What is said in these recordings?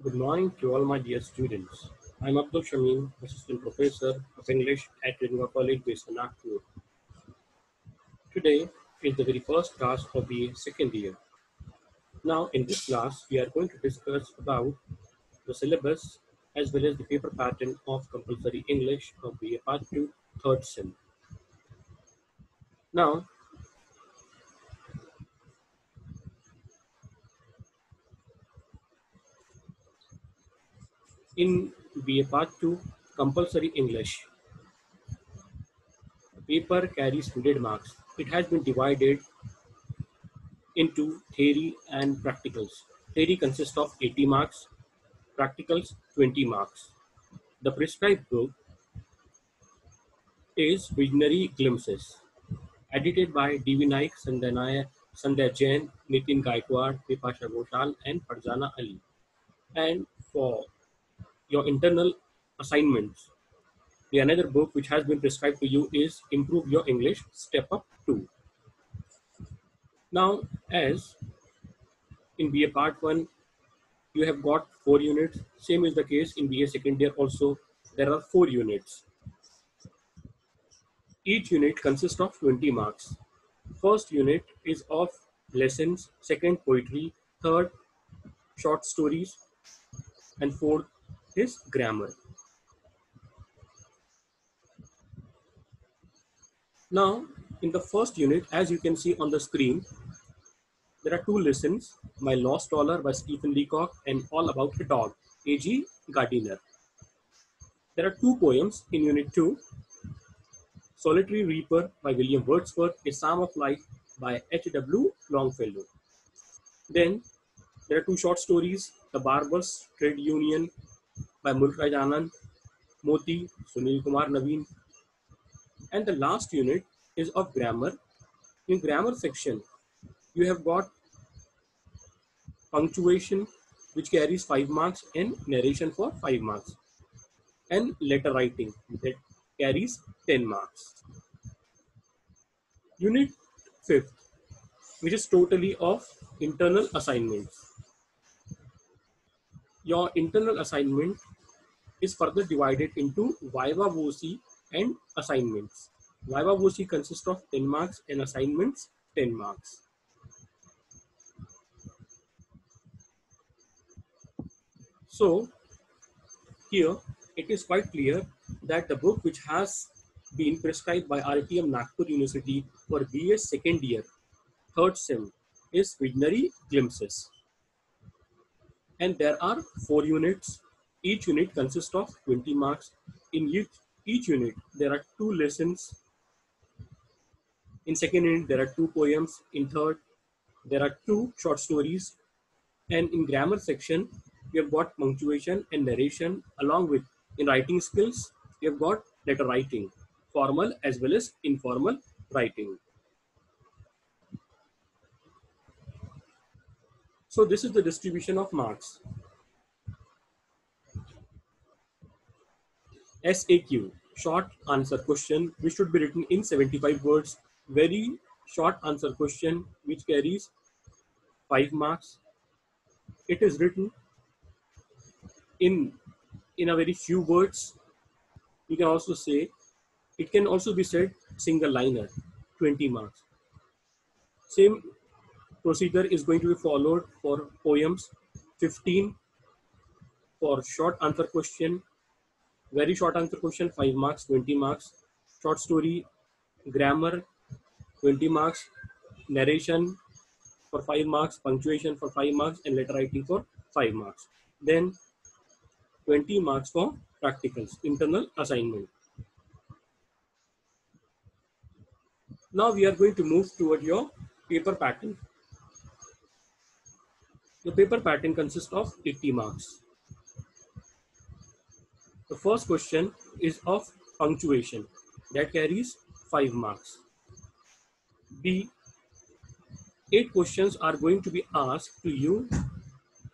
Good morning to all my dear students. I'm Abdul Shamim, Assistant Professor of English at Redinga College based in Nagpur. Today is the very first class of the second year. Now in this class, we are going to discuss about the syllabus as well as the paper pattern of compulsory English of BA Part 2, third sem. Now, in BA Part 2, compulsory English, the paper carries 100 marks. It has been divided into theory and practicals. Theory consists of 80 marks, practicals 20 marks. The prescribed book is Visionary Glimpses, edited by D.V. Naik, Sandhya Jain, Nitin Gaikwad, Bipasha Ghoshal, and Farzana Ali. And for your internal assignments, the another book which has been prescribed to you is Improve Your English, Step Up 2. Now, as in BA Part 1, you have got 4 units. Same is the case in BA second year also. There are 4 units. Each unit consists of 20 marks. First unit is of lessons, second poetry, third short stories, and fourth is grammar. Now, in the first unit, as you can see on the screen, there are 2 lessons, My Lost Dollar by Stephen Leacock and All About a Dog, A.G. Gardiner. There are 2 poems in unit 2, Solitary Reaper by William Wordsworth, A Psalm of Life by H.W. Longfellow. Then there are 2 short stories, The Barbers' Trade Union by Mulkraj Anand, Moti, Sunil Kumar Naveen. And the last unit is of grammar. In grammar section, you have got punctuation, which carries 5 marks, and narration for 5 marks, and letter writing that carries 10 marks. Unit 5th, which is totally of internal assignments. Your internal assignment is further divided into Viva Voce and assignments. Viva Voce consists of 10 marks and assignments 10 marks. So here it is quite clear that the book which has been prescribed by RTM Nagpur University for BA second year, third sem is Visionary Glimpses. And there are 4 units. Each unit consists of 20 marks. In each unit, there are 2 lessons. In second unit, there are 2 poems. In third, there are 2 short stories. And in grammar section, we have got punctuation and narration, along with in writing skills, we have got letter writing, formal as well as informal writing. So this is the distribution of marks. SAQ, short answer question, which should be written in 75 words. Very short answer question, which carries 5 marks. It is written in a very few words. You can also say, it can also be said single liner, 20 marks. Same procedure is going to be followed for poems, 15 for short answer question, very short answer question, 5 marks, 20 marks, short story, grammar, 20 marks, narration for 5 marks, punctuation for 5 marks, and letter writing for 5 marks. Then 20 marks for practicals, internal assignment. Now we are going to move toward your paper pattern. The paper pattern consists of 80 marks. The first question is of punctuation, that carries 5 marks. B, 8 questions are going to be asked to you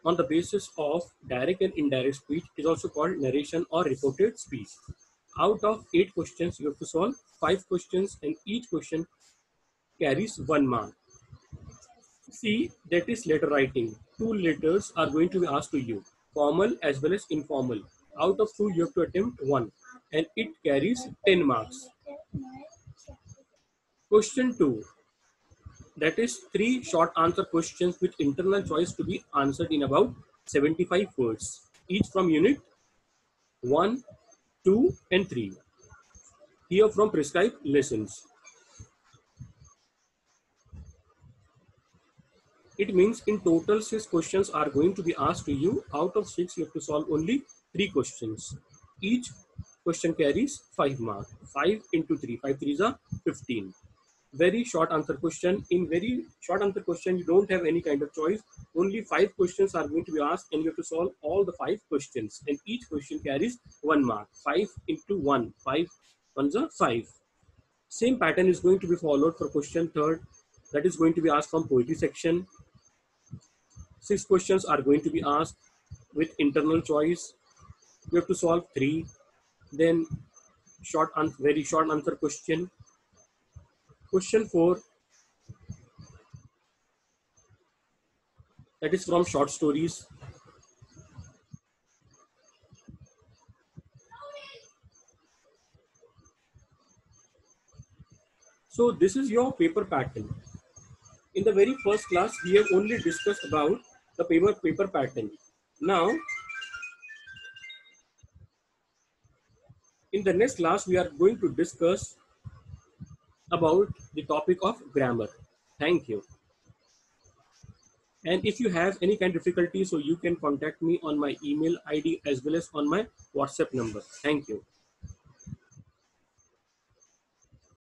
on the basis of direct and indirect speech, is also called narration or reported speech. Out of 8 questions, you have to solve 5 questions, and each question carries 1 mark. C, that is letter writing. 2 letters are going to be asked to you. formal as well as informal. Out of 2, you have to attempt 1, and it carries 10 marks. Question 2, that is 3 short answer questions with internal choice to be answered in about 75 words, each from unit 1, 2, and 3. Here from prescribed lessons. It means in total 6 questions are going to be asked to you. Out of 6, you have to solve only 3 questions. Each question carries 5 marks. 5 into 3. 5 3s are 15. Very short answer question. In very short answer question, you don't have any kind of choice. Only 5 questions are going to be asked, and you have to solve all the 5 questions. And each question carries 1 mark. 5 into 1. 5 ones are 5. Same pattern is going to be followed for question 3rd. That is going to be asked from poetry section. 6 questions are going to be asked with internal choice. You have to solve 3. Then very short answer question. Question 4, that is from short stories. So this is your paper pattern. In the very first class, we have only discussed about the paper pattern. Now, in the next class, we are going to discuss about the topic of grammar. Thank you. And if you have any kind of difficulty, so you can contact me on my email ID as well as on my WhatsApp number. Thank you.